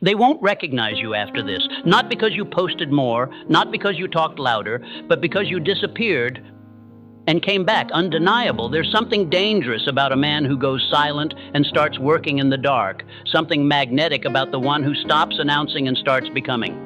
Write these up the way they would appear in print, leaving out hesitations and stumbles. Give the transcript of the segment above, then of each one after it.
They won't recognize you after this, not because you posted more, not because you talked louder, but because you disappeared and came back. Undeniable. There's something dangerous about a man who goes silent and starts working in the dark, something magnetic about the one who stops announcing and starts becoming.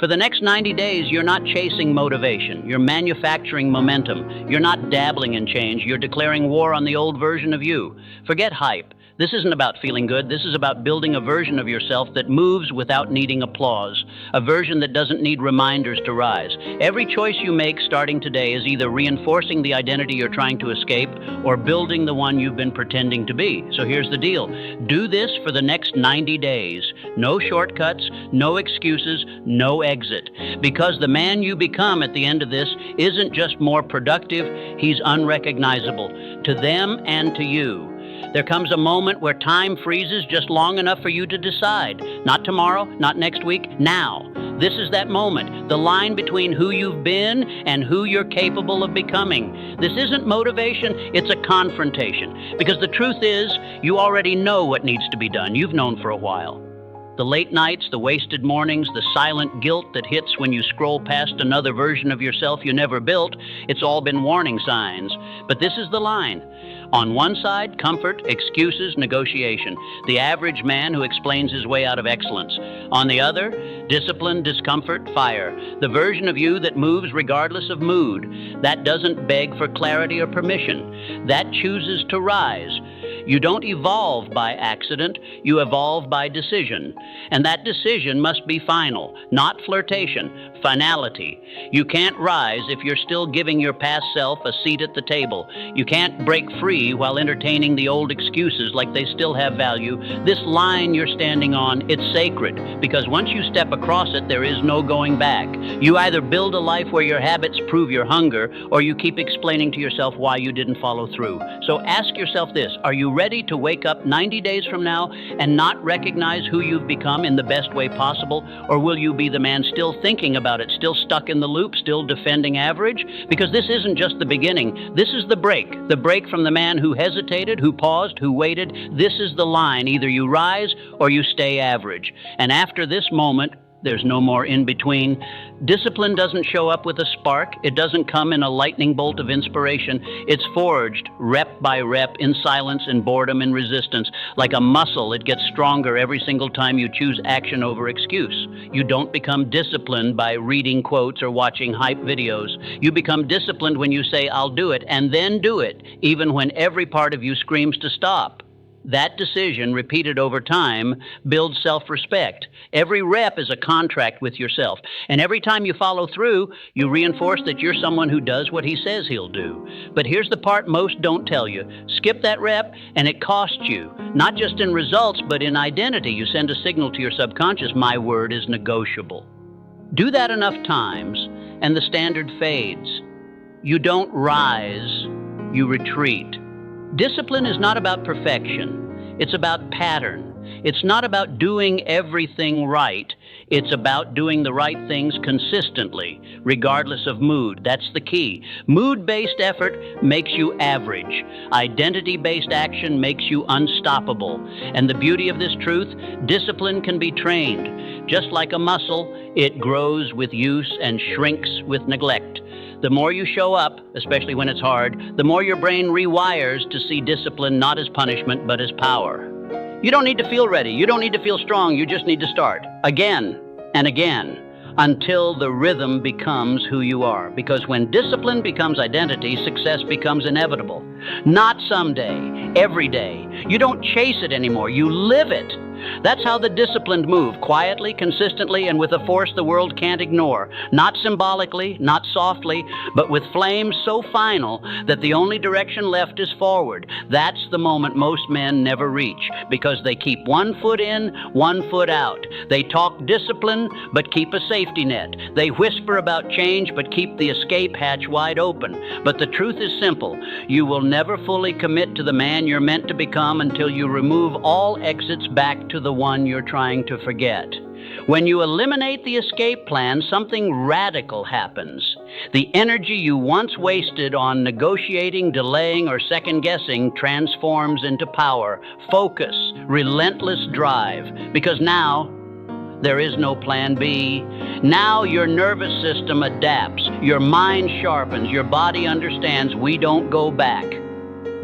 For the next 90 days, you're not chasing motivation. You're manufacturing momentum. You're not dabbling in change. You're declaring war on the old version of you. Forget hype. This isn't about feeling good. This is about building a version of yourself that moves without needing applause, a version that doesn't need reminders to rise. Every choice you make starting today is either reinforcing the identity you're trying to escape or building the one you've been pretending to be. So here's the deal. Do this for the next 90 days. No shortcuts, no excuses, no exit. Because the man you become at the end of this isn't just more productive, he's unrecognizable to them and to you. There comes a moment where time freezes just long enough for you to decide. Not tomorrow, not next week, now. This is that moment, the line between who you've been and who you're capable of becoming. This isn't motivation, it's a confrontation. Because the truth is, you already know what needs to be done. You've known for a while. The late nights, the wasted mornings, the silent guilt that hits when you scroll past another version of yourself you never built, it's all been warning signs. But this is the line. On one side, comfort, excuses, negotiation. The average man who explains his way out of excellence. On the other, discipline, discomfort, fire. The version of you that moves regardless of mood. That doesn't beg for clarity or permission. That chooses to rise. You don't evolve by accident, you evolve by decision. And that decision must be final, not flirtation, finality. You can't rise if you're still giving your past self a seat at the table. You can't break free while entertaining the old excuses like they still have value. This line you're standing on, it's sacred, because once you step across it, there is no going back. You either build a life where your habits prove your hunger, or you keep explaining to yourself why you didn't follow through. So ask yourself this, are you ready to wake up 90 days from now and not recognize who you've become in the best way possible? Or will you be the man still thinking about it, still stuck in the loop, still defending average? Because this isn't just the beginning, this is the break from the man who hesitated, who paused, who waited. This is the line, either you rise or you stay average. And after this moment, there's no more in between. Discipline doesn't show up with a spark. It doesn't come in a lightning bolt of inspiration. It's forged rep by rep in silence and boredom and resistance. Like a muscle, it gets stronger every single time you choose action over excuse. You don't become disciplined by reading quotes or watching hype videos. You become disciplined when you say, I'll do it, and then do it, even when every part of you screams to stop. That decision, repeated over time, builds self-respect. Every rep is a contract with yourself. And every time you follow through, you reinforce that you're someone who does what he says he'll do. But here's the part most don't tell you. Skip that rep, and it costs you. Not just in results, but in identity. You send a signal to your subconscious, my word is negotiable. Do that enough times, and the standard fades. You don't rise, you retreat. Discipline is not about perfection. It's about pattern. It's not about doing everything right. It's about doing the right things consistently, regardless of mood. That's the key. Mood-based effort makes you average. Identity-based action makes you unstoppable. And the beauty of this truth, discipline can be trained. Just like a muscle, it grows with use and shrinks with neglect. The more you show up, especially when it's hard, the more your brain rewires to see discipline not as punishment, but as power. You don't need to feel ready. You don't need to feel strong. You just need to start again and again until the rhythm becomes who you are. Because when discipline becomes identity, success becomes inevitable. Not someday, every day. You don't chase it anymore. You live it. That's how the disciplined move, quietly, consistently, and with a force the world can't ignore. Not symbolically, not softly, but with flames so final that the only direction left is forward. That's the moment most men never reach, because they keep one foot in, one foot out. They talk discipline, but keep a safety net. They whisper about change, but keep the escape hatch wide open. But the truth is simple. You will never fully commit to the man you're meant to become until you remove all exits back to the one you're trying to forget. When you eliminate the escape plan, something radical happens. The energy you once wasted on negotiating, delaying, or second-guessing transforms into power, focus, relentless drive, because now there is no plan B. Now your nervous system adapts, your mind sharpens, your body understands we don't go back.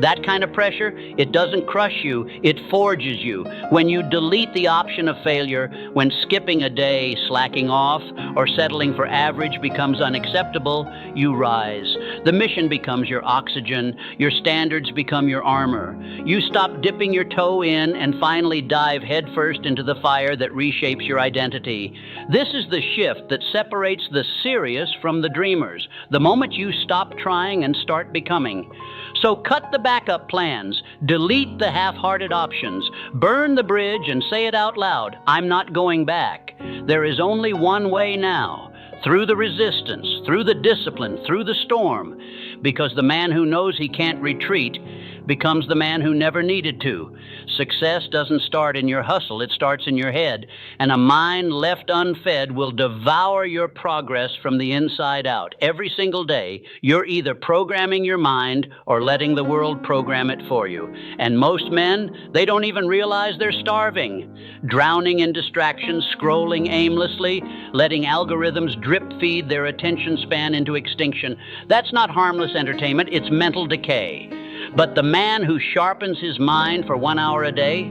That kind of pressure, it doesn't crush you, it forges you. When you delete the option of failure, when skipping a day, slacking off, or settling for average becomes unacceptable, you rise. The mission becomes your oxygen, your standards become your armor. You stop dipping your toe in and finally dive headfirst into the fire that reshapes your identity. This is the shift that separates the serious from the dreamers, the moment you stop trying and start becoming. So cut the backup plans, delete the half-hearted options, burn the bridge and say it out loud, I'm not going back. There is only one way now, through the resistance, through the discipline, through the storm, because the man who knows he can't retreat becomes the man who never needed to. Success doesn't start in your hustle, it starts in your head, and a mind left unfed will devour your progress from the inside out. Every single day, you're either programming your mind or letting the world program it for you. And most men, they don't even realize they're starving, drowning in distractions, scrolling aimlessly, letting algorithms drip feed their attention span into extinction. That's not harmless entertainment, it's mental decay. But the man who sharpens his mind for 1 hour a day,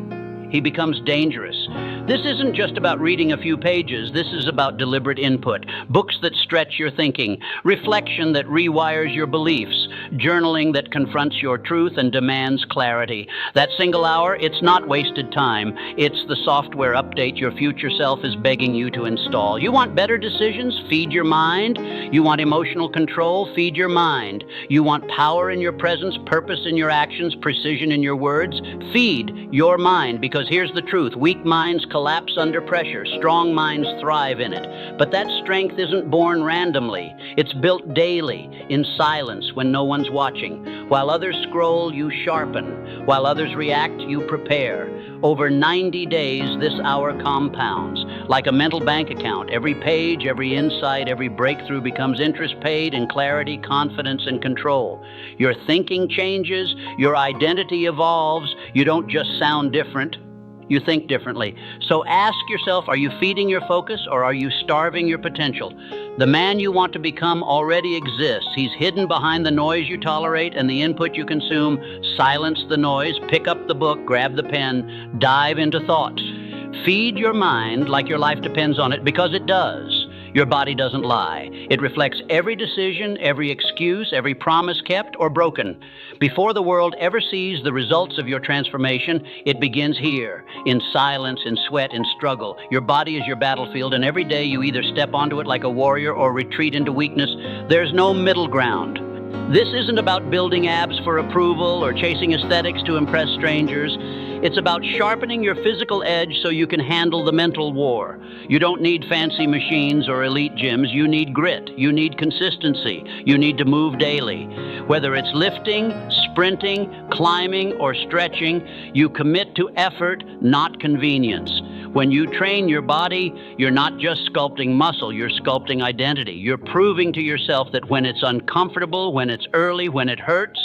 he becomes dangerous. This isn't just about reading a few pages. This is about deliberate input, books that stretch your thinking, reflection that rewires your beliefs, journaling that confronts your truth and demands clarity. That single hour, it's not wasted time. It's the software update your future self is begging you to install. You want better decisions? Feed your mind. You want emotional control? Feed your mind. You want power in your presence, purpose in your actions, precision in your words? Feed your mind, because here's the truth. Weak minds collapse under pressure. Strong minds thrive in it. But that strength isn't born randomly. It's built daily, in silence, when no one's watching. While others scroll, you sharpen. While others react, you prepare. Over 90 days, this hour compounds. Like a mental bank account, every page, every insight, every breakthrough becomes interest paid in clarity, confidence, and control. Your thinking changes, your identity evolves. You don't just sound different, you think differently. So ask yourself, are you feeding your focus or are you starving your potential? The man you want to become already exists. He's hidden behind the noise you tolerate and the input you consume. Silence the noise, pick up the book, grab the pen, dive into thoughts. Feed your mind like your life depends on it, because it does. Your body doesn't lie. It reflects every decision, every excuse, every promise kept or broken. Before the world ever sees the results of your transformation, it begins here, in silence, in sweat, in struggle. Your body is your battlefield, and every day you either step onto it like a warrior or retreat into weakness. There's no middle ground. This isn't about building abs for approval or chasing aesthetics to impress strangers. It's about sharpening your physical edge so you can handle the mental war. You don't need fancy machines or elite gyms. You need grit. You need consistency. You need to move daily. Whether it's lifting, sprinting, climbing, or stretching, you commit to effort, not convenience. When you train your body, you're not just sculpting muscle, you're sculpting identity. You're proving to yourself that when it's uncomfortable, when it's early, when it hurts,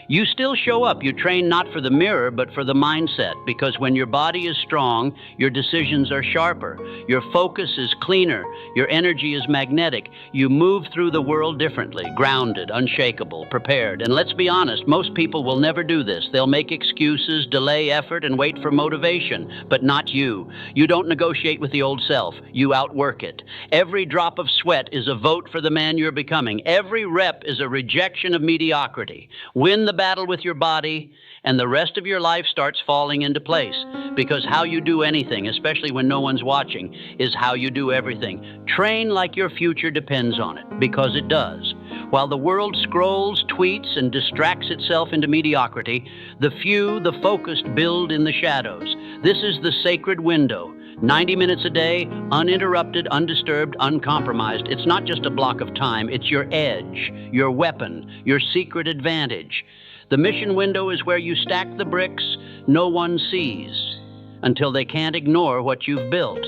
you still show up. You train not for the mirror, but for the mindset, because when your body is strong, your decisions are sharper, your focus is cleaner, your energy is magnetic. You move through the world differently, grounded, unshakable, prepared. And let's be honest, most people will never do this. They'll make excuses, delay effort, and wait for motivation, but not you. You don't negotiate with the old self. You outwork it. Every drop of sweat is a vote for the man you're becoming. Every rep is a rejection of mediocrity. Win the battle with your body, and the rest of your life starts falling into place. Because how you do anything, especially when no one's watching, is how you do everything. Train like your future depends on it, because it does. While the world scrolls, tweets, and distracts itself into mediocrity, the few, the focused, build in the shadows. This is the sacred window. 90 minutes a day, uninterrupted, undisturbed, uncompromised. It's not just a block of time, it's your edge, your weapon, your secret advantage. The mission window is where you stack the bricks no one sees until they can't ignore what you've built.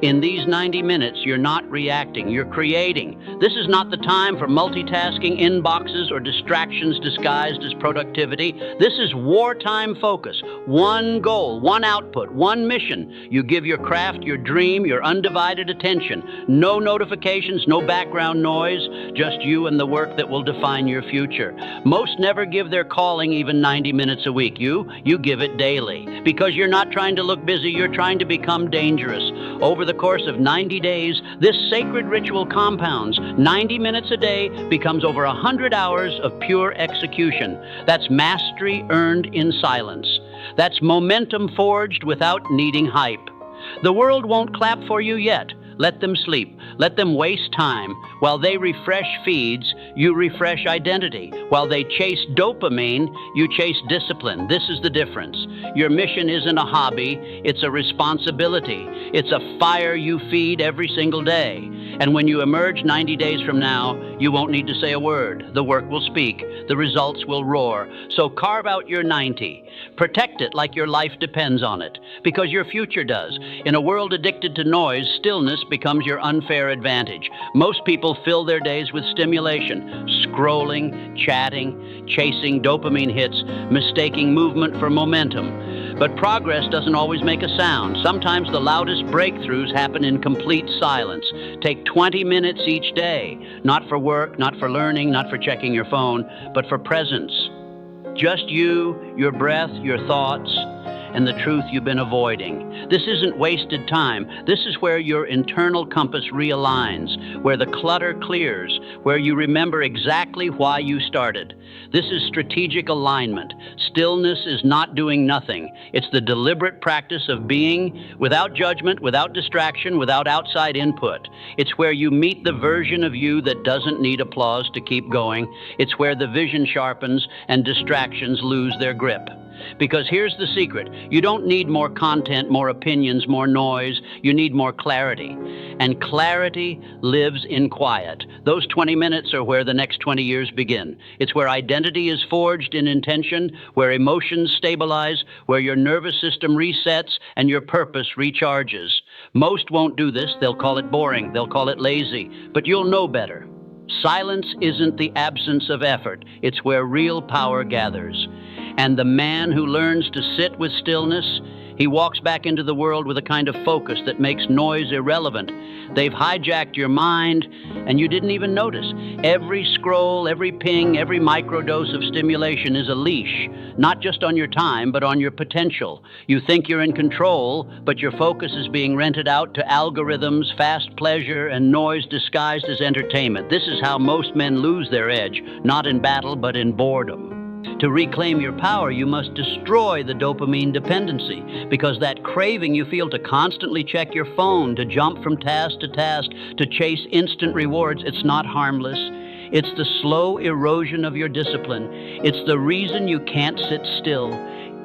In these 90 minutes, you're not reacting, you're creating. This is not the time for multitasking, inboxes, or distractions disguised as productivity. This is wartime focus. One goal, one output, one mission. You give your craft, your dream, your undivided attention. No notifications, no background noise, just you and the work that will define your future. Most never give their calling even 90 minutes a week. You give it daily. Because you're not trying to look busy, you're trying to become dangerous. Over the course of 90 days, this sacred ritual compounds. 90 minutes a day becomes over 100 hours of pure execution. That's mastery earned in silence. That's momentum forged without needing hype. The world won't clap for you yet. Let them sleep. Let them waste time. While they refresh feeds, you refresh identity. While they chase dopamine, you chase discipline. This is the difference. Your mission isn't a hobby, it's a responsibility. It's a fire you feed every single day. And when you emerge 90 days from now, you won't need to say a word. The work will speak. The results will roar. So carve out your 90. Protect it like your life depends on it, because your future does. In a world addicted to noise, stillness becomes your unfair advantage. Most people fill their days with stimulation, scrolling, chatting, chasing dopamine hits, mistaking movement for momentum. But progress doesn't always make a sound. Sometimes the loudest breakthroughs happen in complete silence. Take 20 minutes each day, not for work, not for learning, not for checking your phone, but for presence. Just you, your breath, your thoughts, and the truth you've been avoiding. This isn't wasted time. This is where your internal compass realigns, where the clutter clears, where you remember exactly why you started. This is strategic alignment. Stillness is not doing nothing. It's the deliberate practice of being without judgment, without distraction, without outside input. It's where you meet the version of you that doesn't need applause to keep going. It's where the vision sharpens and distractions lose their grip. Because here's the secret. You don't need more content, more opinions, more noise. You need more clarity. And clarity lives in quiet. Those 20 minutes are where the next 20 years begin. It's where identity is forged in intention, where emotions stabilize, where your nervous system resets and your purpose recharges. Most won't do this. They'll call it boring. They'll call it lazy. But you'll know better. Silence isn't the absence of effort. It's where real power gathers. And the man who learns to sit with stillness, he walks back into the world with a kind of focus that makes noise irrelevant. They've hijacked your mind, and you didn't even notice. Every scroll, every ping, every microdose of stimulation is a leash, not just on your time, but on your potential. You think you're in control, but your focus is being rented out to algorithms, fast pleasure, and noise disguised as entertainment. This is how most men lose their edge, not in battle, but in boredom. To reclaim your power, you must destroy the dopamine dependency, because that craving you feel to constantly check your phone, to jump from task to task, to chase instant rewards, it's not harmless. It's the slow erosion of your discipline. It's the reason you can't sit still,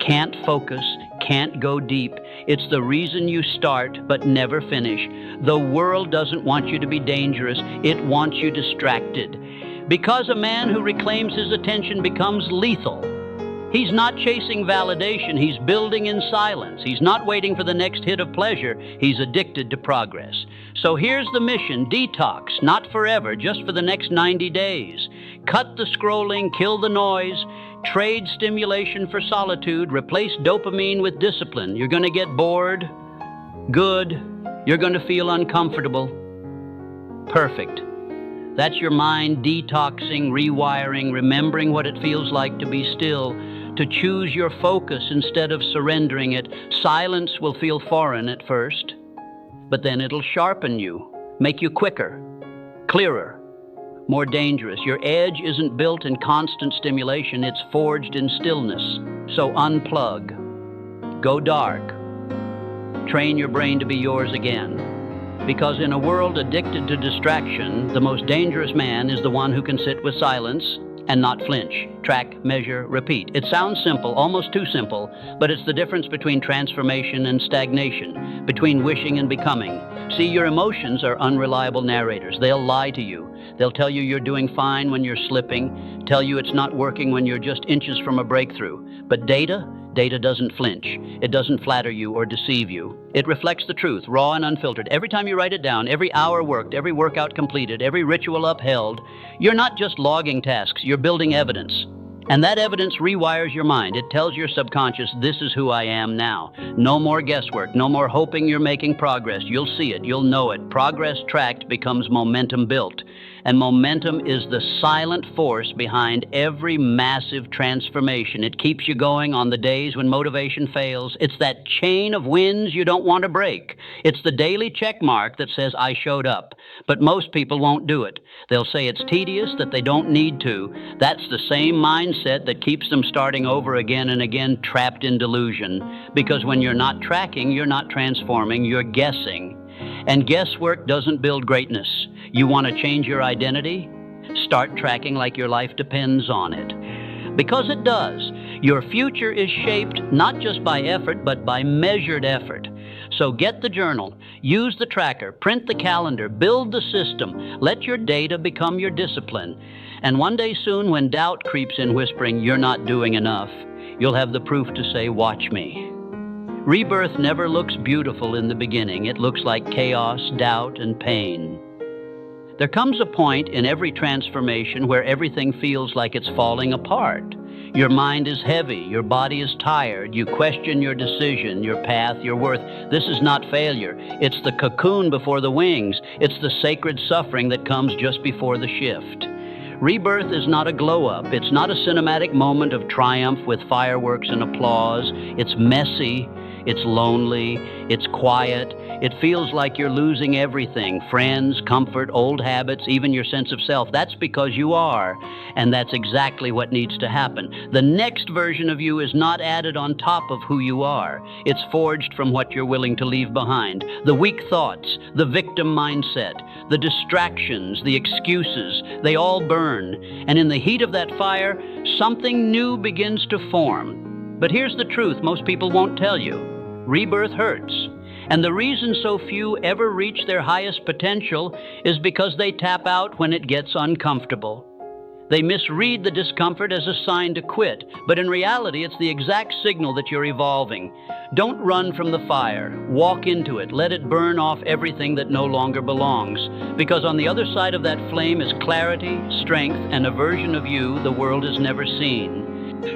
can't focus, can't go deep. It's the reason you start but never finish. The world doesn't want you to be dangerous. It wants you distracted. Because a man who reclaims his attention becomes lethal. He's not chasing validation, he's building in silence. He's not waiting for the next hit of pleasure, he's addicted to progress. So here's the mission: detox, not forever, just for the next 90 days. Cut the scrolling, kill the noise, trade stimulation for solitude, replace dopamine with discipline. You're gonna get bored, good, you're gonna feel uncomfortable. Perfect. That's your mind detoxing, rewiring, remembering what it feels like to be still, to choose your focus instead of surrendering it. Silence will feel foreign at first, but then it'll sharpen you, make you quicker, clearer, more dangerous. Your edge isn't built in constant stimulation, it's forged in stillness. So unplug, go dark, train your brain to be yours again. Because in a world addicted to distraction, the most dangerous man is the one who can sit with silence and not flinch. Track, measure, repeat. It sounds simple, almost too simple, but it's the difference between transformation and stagnation, between wishing and becoming. See, your emotions are unreliable narrators. They'll lie to you. They'll tell you you're doing fine when you're slipping, tell you it's not working when you're just inches from a breakthrough. But data Data doesn't flinch. It doesn't flatter you or deceive you. It reflects the truth, raw and unfiltered. Every time you write it down, every hour worked, every workout completed, every ritual upheld, you're not just logging tasks, you're building evidence. And that evidence rewires your mind. It tells your subconscious, this is who I am now. No more guesswork, no more hoping you're making progress. You'll see it, you'll know it. Progress tracked becomes momentum built. And momentum is the silent force behind every massive transformation. It keeps you going on the days when motivation fails. It's that chain of wins you don't want to break. It's the daily check mark that says, I showed up. But most people won't do it. They'll say it's tedious, that they don't need to. That's the same mindset that keeps them starting over again and again, trapped in delusion. Because when you're not tracking, you're not transforming, you're guessing. And guesswork doesn't build greatness. You want to change your identity? Start tracking like your life depends on it. Because it does. Your future is shaped not just by effort, but by measured effort. So get the journal, use the tracker, print the calendar, build the system. Let your data become your discipline. And one day soon, when doubt creeps in whispering, you're not doing enough, you'll have the proof to say, watch me. Rebirth never looks beautiful in the beginning. It looks like chaos, doubt, and pain. There comes a point in every transformation where everything feels like it's falling apart. Your mind is heavy, your body is tired, you question your decision, your path, your worth. This is not failure. It's the cocoon before the wings. It's the sacred suffering that comes just before the shift. Rebirth is not a glow-up. It's not a cinematic moment of triumph with fireworks and applause. It's messy. It's lonely, it's quiet, it feels like you're losing everything, friends, comfort, old habits, even your sense of self. That's because you are, and that's exactly what needs to happen. The next version of you is not added on top of who you are. It's forged from what you're willing to leave behind. The weak thoughts, the victim mindset, the distractions, the excuses, they all burn. And in the heat of that fire, something new begins to form. But here's the truth most people won't tell you. Rebirth hurts. And the reason so few ever reach their highest potential is because they tap out when it gets uncomfortable. They misread the discomfort as a sign to quit, but in reality, it's the exact signal that you're evolving. Don't run from the fire. Walk into it. Let it burn off everything that no longer belongs. Because on the other side of that flame is clarity, strength, and a version of you the world has never seen.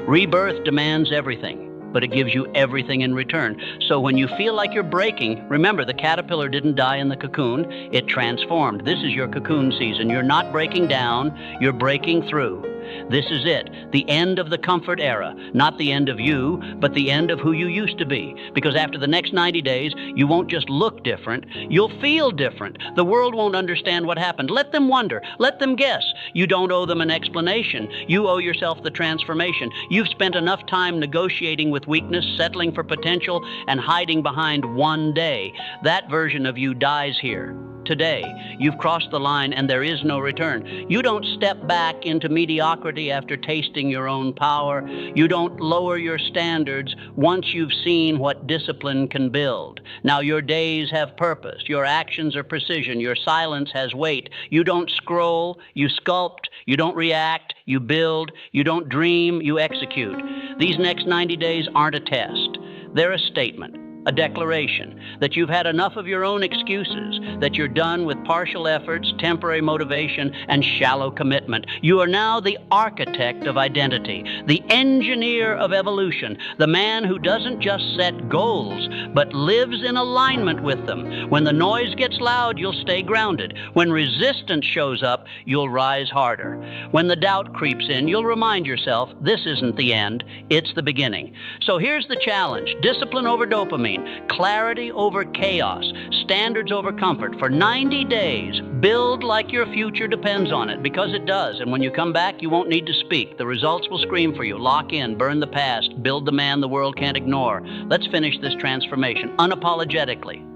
Rebirth demands everything, but it gives you everything in return. So when you feel like you're breaking, remember the caterpillar didn't die in the cocoon, it transformed. This is your cocoon season. You're not breaking down, you're breaking through. This is it, the end of the comfort era. Not the end of you, but the end of who you used to be. Because after the next 90 days, you won't just look different, you'll feel different. The world won't understand what happened. Let them wonder, let them guess. You don't owe them an explanation. You owe yourself the transformation. You've spent enough time negotiating with weakness, settling for potential, and hiding behind one day. That version of you dies here. Today, you've crossed the line and there is no return. You don't step back into mediocrity after tasting your own power. You don't lower your standards once you've seen what discipline can build. Now your days have purpose. Your actions are precision. Your silence has weight. You don't scroll, you sculpt. You don't react, you build. You don't dream, you execute. These next 90 days aren't a test. They're a statement. A declaration that you've had enough of your own excuses, that you're done with partial efforts, temporary motivation, and shallow commitment. You are now the architect of identity, the engineer of evolution, the man who doesn't just set goals, but lives in alignment with them. When the noise gets loud, you'll stay grounded. When resistance shows up, you'll rise harder. When the doubt creeps in, you'll remind yourself, this isn't the end, it's the beginning. So here's the challenge: discipline over dopamine. Clarity over chaos, standards over comfort. For 90 days, build like your future depends on it, because it does. And when you come back, you won't need to speak. The results will scream for you. Lock in, burn the past, build the man the world can't ignore. Let's finish this transformation unapologetically.